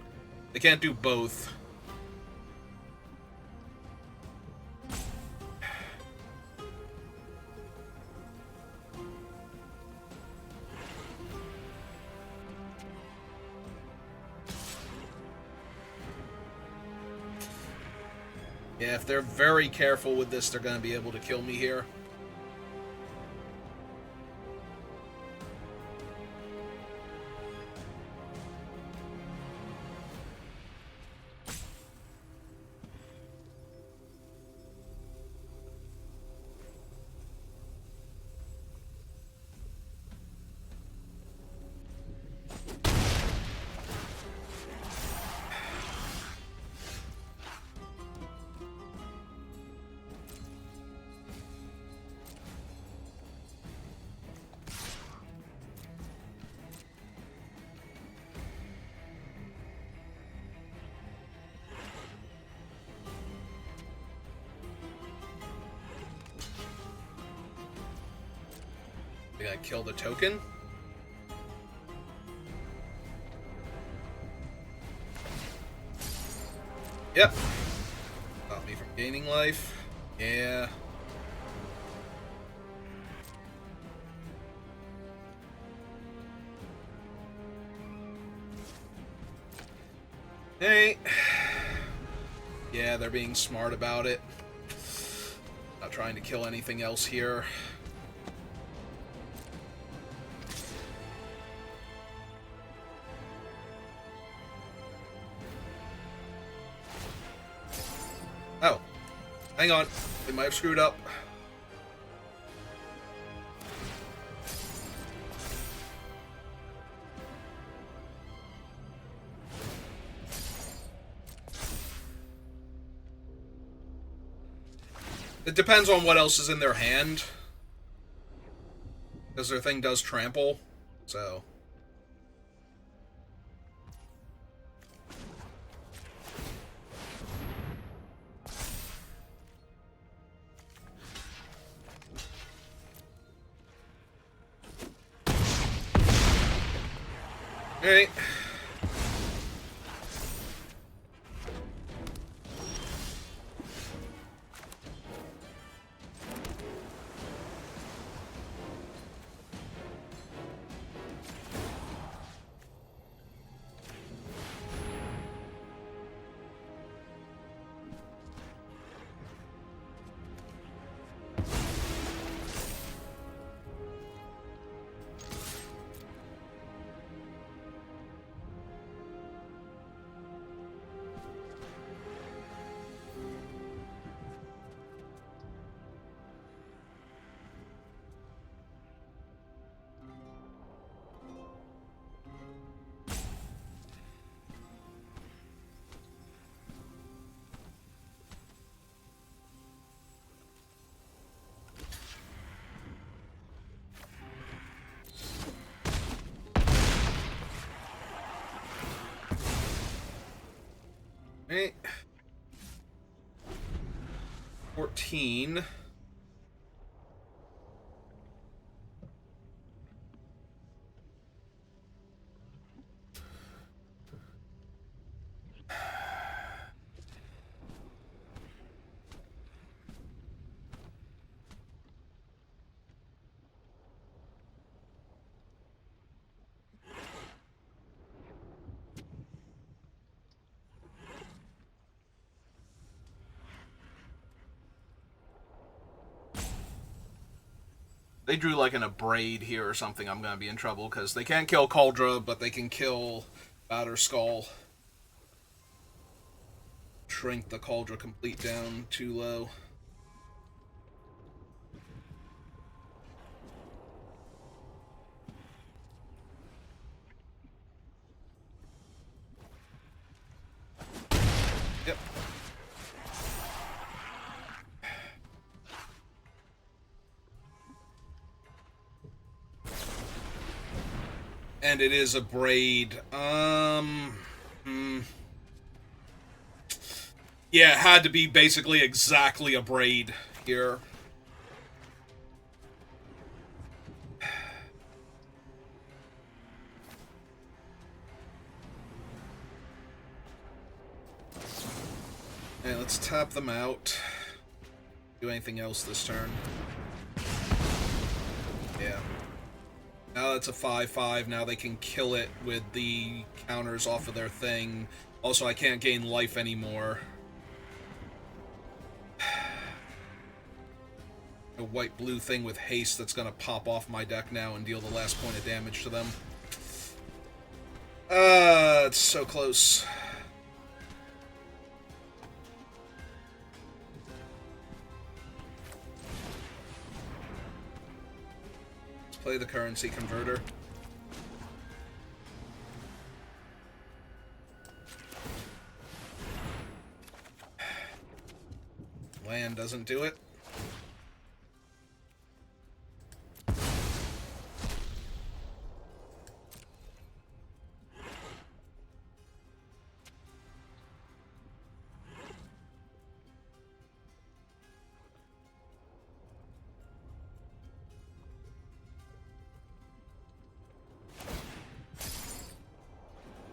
They can't do both. Yeah, if they're very careful with this, they're going to be able to kill me here. They gotta kill the token. Yep. Stop me from gaining life. Yeah. Hey. Yeah, they're being smart about it. Not trying to kill anything else here. Oh, hang on. They might have screwed up. It depends on what else is in their hand. Because their thing does trample, so... Alright. Right. 14. They drew like an Abrade here or something, I'm gonna be in trouble, because they can't kill Cauldra, but they can kill Batterskull. Shrink the Cauldra complete down too low. Yep. And it is a braid. Yeah, it had to be basically exactly a braid here. Alright, let's tap them out. Do anything else this turn. Yeah. Now that's a 5/5. Now they can kill it with the counters off of their thing. Also, I can't gain life anymore. A white-blue thing with haste that's gonna pop off my deck now and deal the last point of damage to them. It's so close. Let's play the currency converter. Land doesn't do it.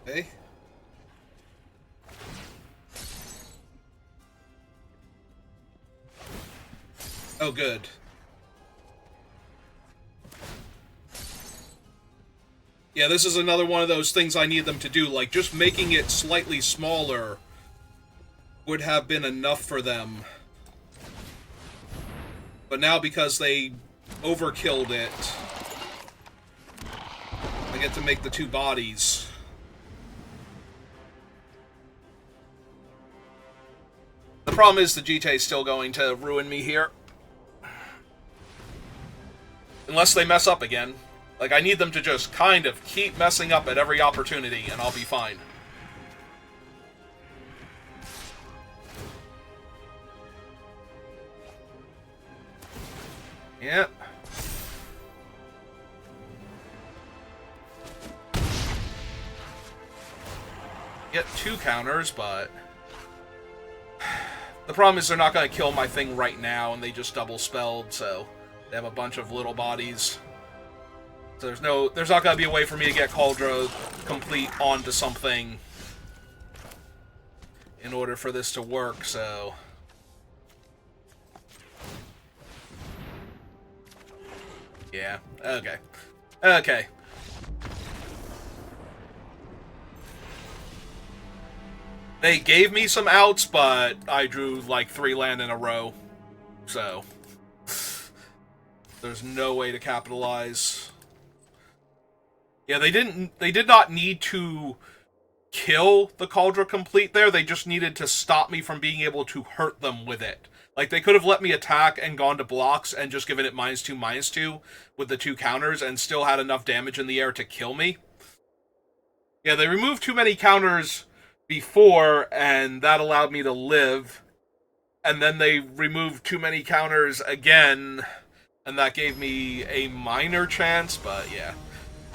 Okay. Oh, good. Yeah, this is another one of those things I need them to do. Like, just making it slightly smaller would have been enough for them. But now, because they overkilled it, I get to make the two bodies. The problem is the GTA is still going to ruin me here. Unless they mess up again. Like, I need them to just kind of keep messing up at every opportunity, and I'll be fine. Yep. Get 2 counters, but the problem is they're not going to kill my thing right now, and they just double spelled, so they have a bunch of little bodies. So there's not going to be a way for me to get Cauldron complete onto something in order for this to work, so yeah, okay. Okay. They gave me some outs, but I drew like 3 land in a row, so there's no way to capitalize. Yeah, they did not need to kill the Cauldron complete there, they just needed to stop me from being able to hurt them with it. Like, they could have let me attack and gone to blocks and just given it -2/-2 with the 2 counters and still had enough damage in the air to kill me. Yeah, they removed too many counters before, and that allowed me to live. And then they removed too many counters again, and that gave me a minor chance, but yeah.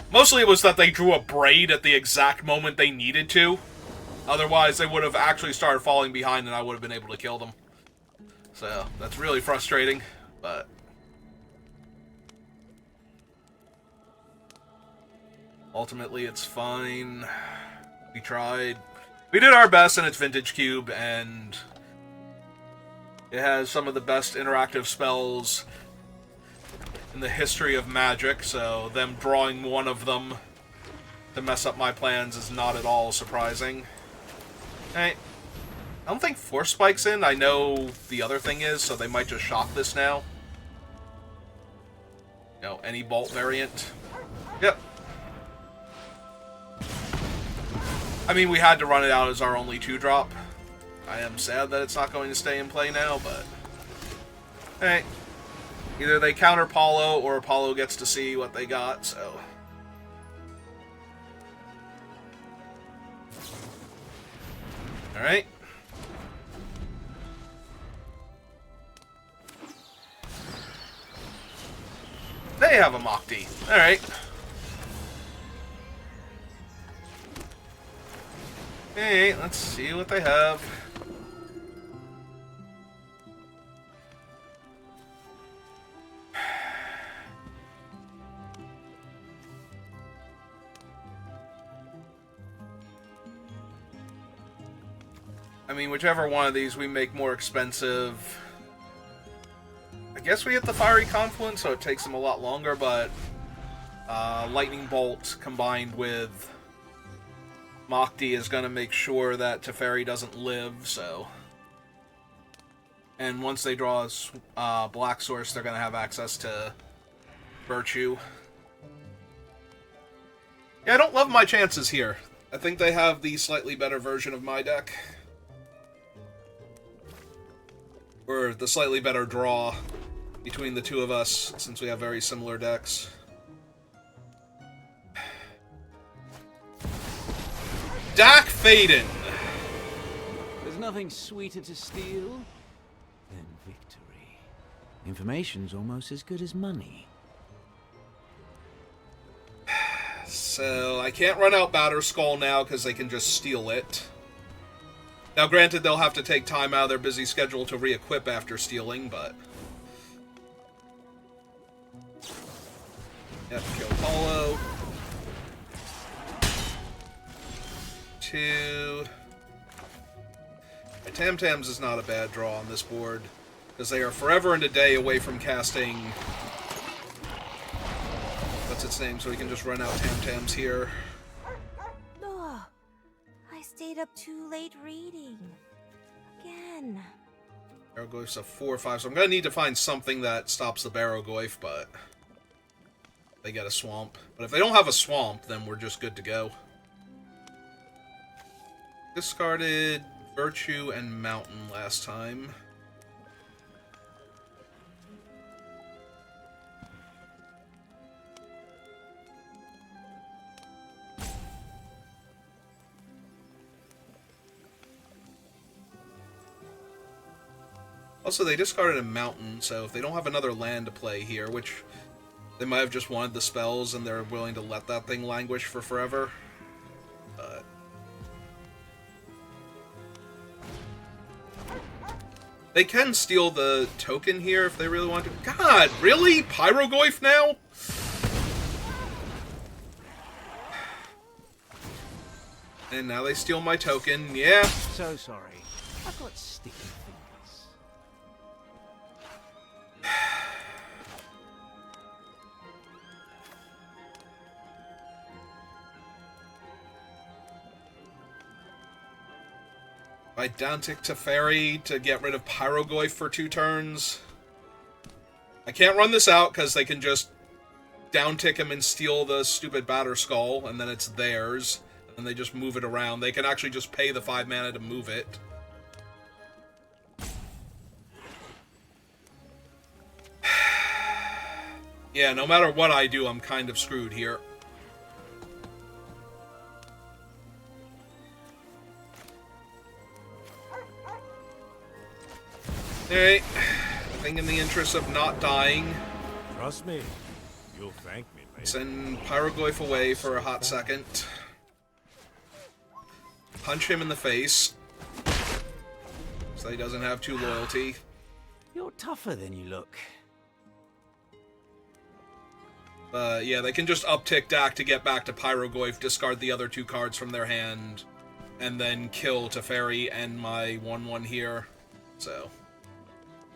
Mostly it was that they drew a braid at the exact moment they needed to. Otherwise, they would have actually started falling behind and I would have been able to kill them. So, that's really frustrating, but ultimately it's fine. We tried. We did our best, and it's Vintage Cube, and it has some of the best interactive spells in the history of Magic, so them drawing one of them to mess up my plans is not at all surprising. Hey, I don't think Force Spike's in. I know the other thing is, so they might just shock this now. You know, any Bolt variant. Yep. I mean, we had to run it out as our only 2-drop. I am sad that it's not going to stay in play now, but hey, either they counter Paulo or Paulo gets to see what they got, so. Alright. They have a Mach D. Alright. Hey, let's see what they have. I mean, whichever one of these we make more expensive. I guess we hit the Fiery Confluence, so it takes them a lot longer, but Lightning Bolt combined with Machty is going to make sure that Teferi doesn't live, so... And once they draw Black Source, they're going to have access to Virtue. Yeah, I don't love my chances here. I think they have the slightly better version of my deck. Or the slightly better draw between the two of us, since we have very similar decks. Dak Faden! There's nothing sweeter to steal than victory. Information's almost as good as money. So, I can't run out Batterskull now because they can just steal it. Now, granted, they'll have to take time out of their busy schedule to re-equip after stealing, but... Yep, kill Paulo. 2. My Tam-Tams is not a bad draw on this board, because they are forever and a day away from casting... What's its name? So we can just run out Tam-Tams here. Ugh, I stayed up too late reading. Again. Barrow-Goyf's a 4/5, so I'm going to need to find something that stops the Barrow-Goyf, but... They get a swamp. But if they don't have a swamp, then we're just good to go. Discarded Virtue and Mountain last time. Also, they discarded a Mountain, so if they don't have another land to play here, which they might have just wanted the spells and they're willing to let that thing languish for forever. But... They can steal the token here if they really want to. God, really? Pyrogoyf now? And now they steal my token, yeah. So sorry. I've got sticky fingers. I downtick Teferi to get rid of Pyrogoyf for 2 turns. I can't run this out because they can just downtick him and steal the stupid Batterskull, and then it's theirs. And they just move it around. They can actually just pay the 5 mana to move it. Yeah, no matter what I do, I'm kind of screwed here. Alright, I think in the interest of not dying, Trust me, you'll thank me later. send Pyrogoyf away for a hot second. Punch him in the face, so he doesn't have 2 loyalty. You're tougher than you look. Yeah, they can just uptick Dak to get back to Pyrogoyf, discard the other 2 cards from their hand, and then kill Teferi and my 1/1 here. So...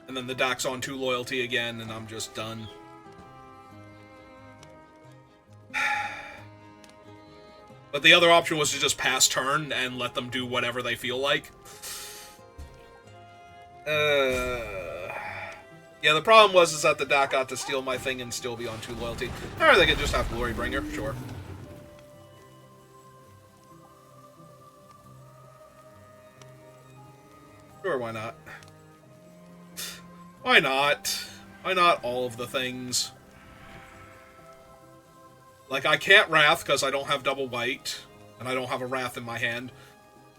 And then the Dak's on 2 loyalty again, and I'm just done. But the other option was to just pass turn and let them do whatever they feel like. Yeah, the problem was that the Dak got to steal my thing and still be on 2 loyalty. Or they could just have Glorybringer, sure. Sure, why not? Why not? Why not all of the things? Like, I can't Wrath because I don't have double white, and I don't have a Wrath in my hand.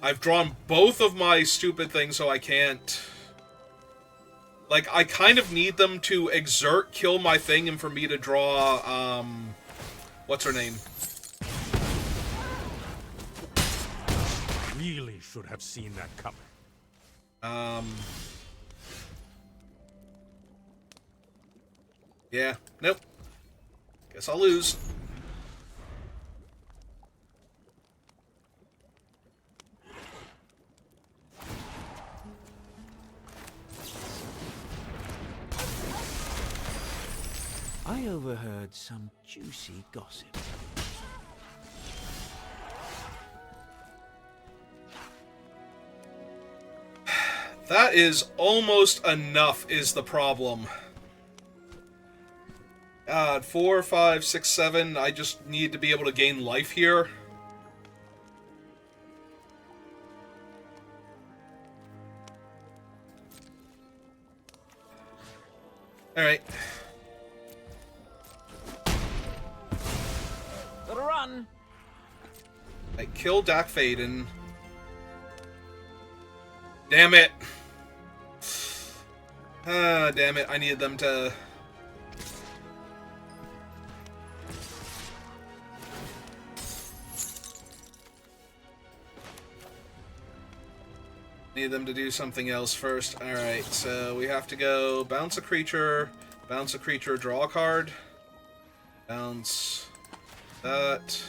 I've drawn both of my stupid things, so I can't... Like, I kind of need them to exert, kill my thing, and for me to draw, what's her name? really should have seen that coming. Yeah. Nope. Guess I'll lose. I overheard some juicy gossip. That is almost enough, is the problem. God, 4, 5, 6, 7. I just need to be able to gain life here. Alright. Gotta run! I killed Dak Faden. Damn it. Ah, damn it. I needed them to... Need them to do something else first. Alright, so we have to go bounce a creature, draw a card, bounce that,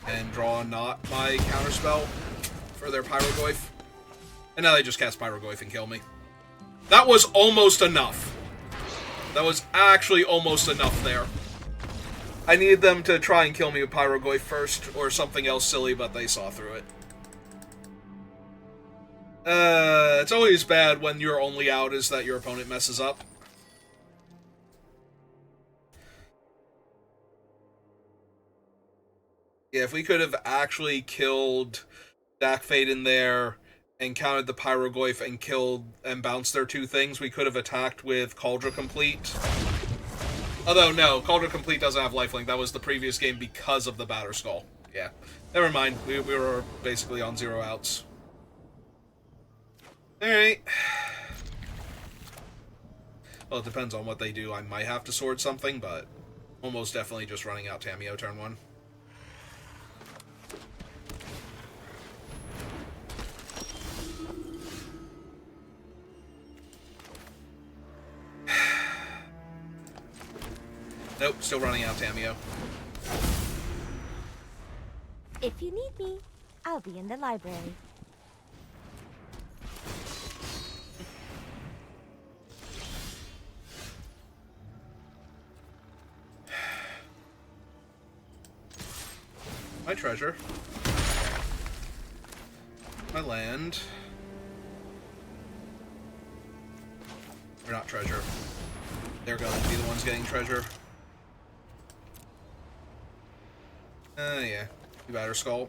and draw not my counterspell for their Pyroglyph. And now they just cast Pyroglyph and kill me. That was almost enough. That was actually almost enough there. I needed them to try and kill me with Pyroglyph first, or something else silly, but they saw through it. It's always bad when your only out is that your opponent messes up. Yeah, if we could have actually killed Dak Faden there, and counted the Pyroglyph and killed and bounced their two things, we could have attacked with Cauldron Complete. Although, no, Cauldron Complete doesn't have lifelink. That was the previous game because of the Batterskull. Yeah. Never mind. We were basically on 0 outs. Alright. Well, it depends on what they do. I might have to sword something, but almost definitely just running out Tamiyo turn 1. Nope, still running out Tamiyo. If you need me, I'll be in the library. My treasure. My land. Or not treasure. They're going to be the ones getting treasure. Yeah. Batterskull.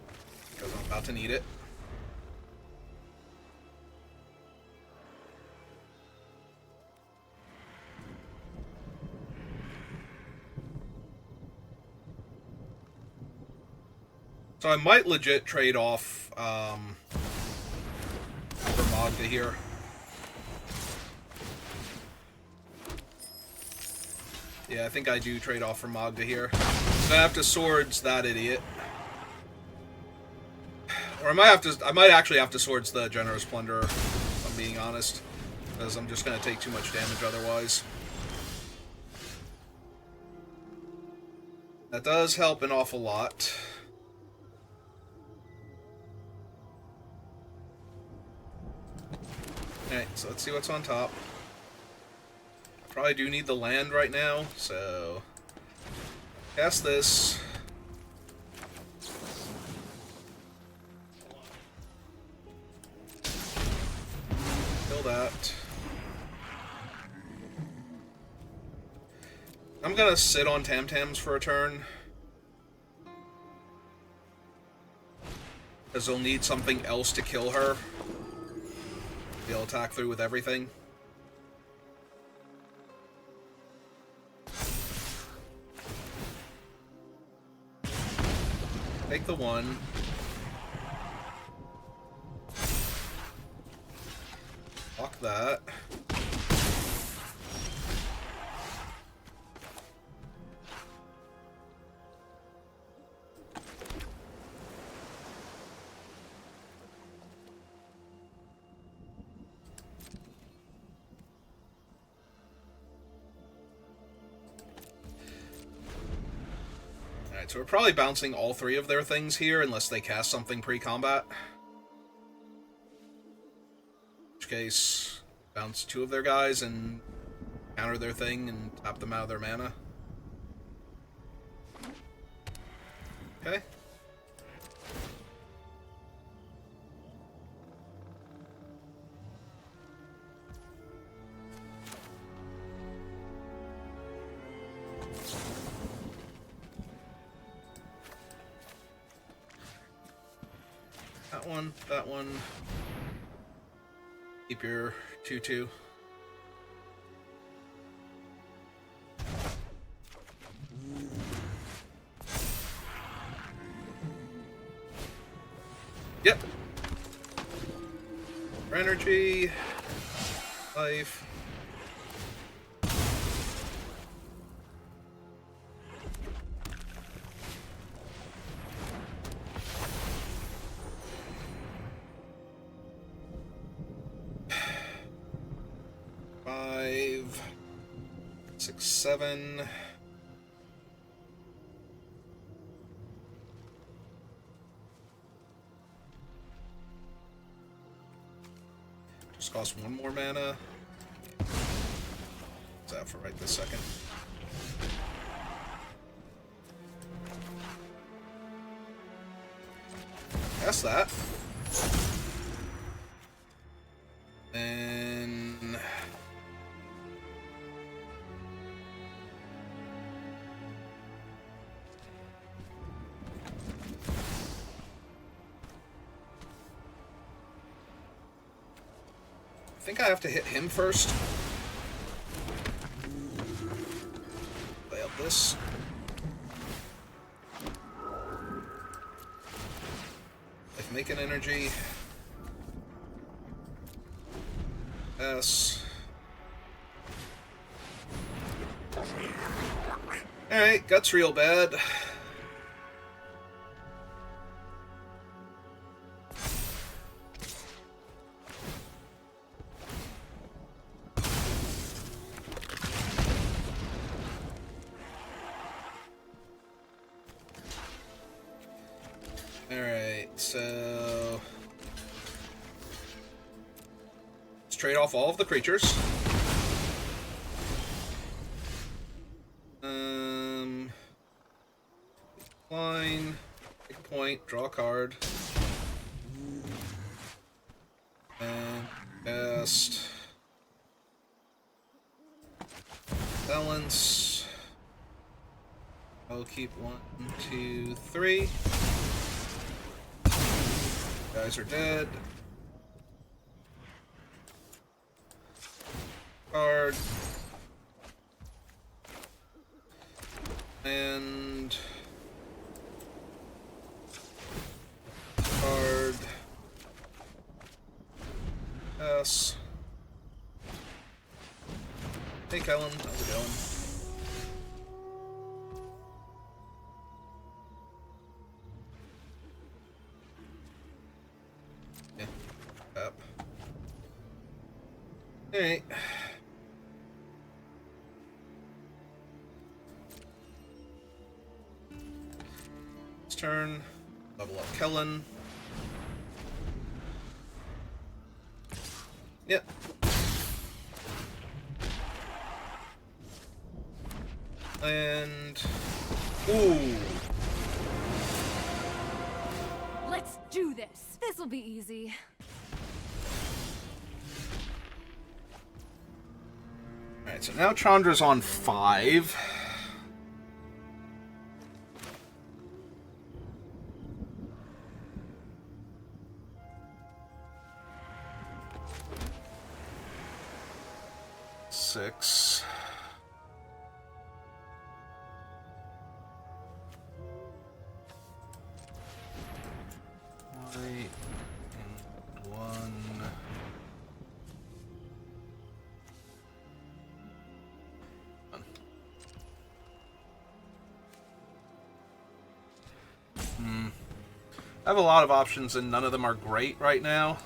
Because I'm about to need it. So I might legit trade off for Magda here. Yeah, I think I do trade off for Magda here. So I have to swords that idiot. Or I might actually have to swords the Generous Plunderer, if I'm being honest. Because I'm just going to take too much damage otherwise. That does help an awful lot. Alright, so let's see what's on top. Probably do need the land right now, so... Cast this. Kill that. I'm gonna sit on Tam-Tams for a turn. Because they'll need something else to kill her. They'll attack through with everything. Take the one. Fuck that. Alright, so we're probably bouncing all 3 of their things here, unless they cast something pre-combat. In which case, bounce 2 of their guys and counter their thing and tap them out of their mana. Okay. That one. Keep your 2/2. Yep. For energy, life. Five, 6, 7. Just cost 1 more mana. What's that for right this second? That's that. And I think I have to hit him first. Lay up this. Like make an energy. S. Alright, gut's real bad. Alright, so let's trade off all of the creatures. Line, take a point, draw a card. And cast balance. I'll keep 1, 2, 3. Guys are dead. Card. And card. S. Hey Kellen, how's it going? Yeah. Up. Alright. Turn, level up Kellen. Yep. And ooh. Let's do this. This'll be easy. Alright, so now Chandra's on 5. Six. White and 1. I have a lot of options and none of them are great right now.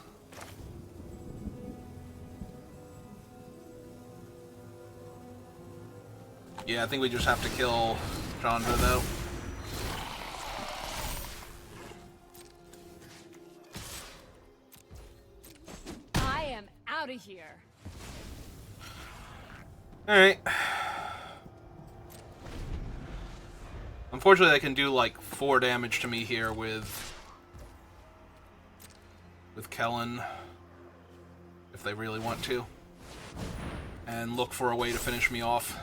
Yeah, I think we just have to kill Chandra, though. out of here. Alright. Unfortunately, they can do like 4 damage to me here with Kellen, if they really want to, and look for a way to finish me off.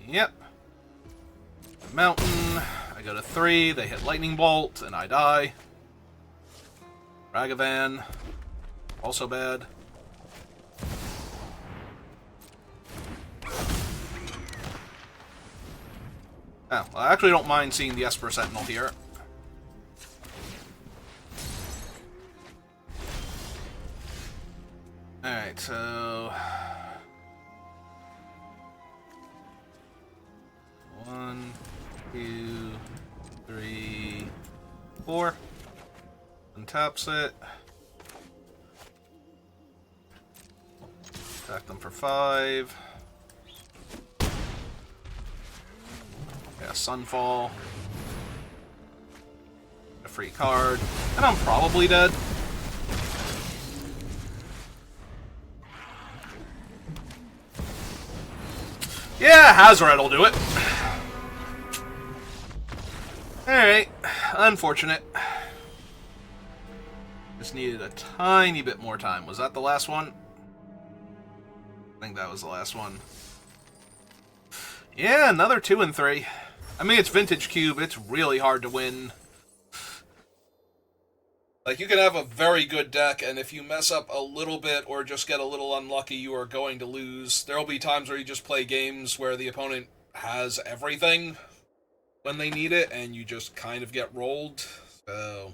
Yep. Mountain. I go to 3. They hit lightning bolt, and I die. Ragavan. Also bad. Oh, well, I actually don't mind seeing the Esper Sentinel here. Alright, so... 1, 2, 3, 4. Untaps it. Attack them for 5. Yeah, Sunfall. A free card. And I'm probably dead. Yeah, Hazoret will do it. Alright. Unfortunate. Just needed a tiny bit more time. Was that the last one? I think that was the last one. Yeah, another 2 and 3. I mean, it's Vintage Cube. It's really hard to win. Like, you can have a very good deck, and if you mess up a little bit or just get a little unlucky, you are going to lose. There will be times where you just play games where the opponent has everything when they need it, and you just kind of get rolled. So,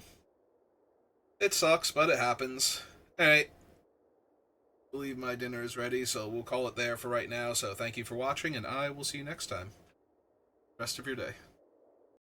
it sucks, but it happens. Alright. I believe my dinner is ready, so we'll call it there for right now. So thank you for watching, and I will see you next time. Rest of your day.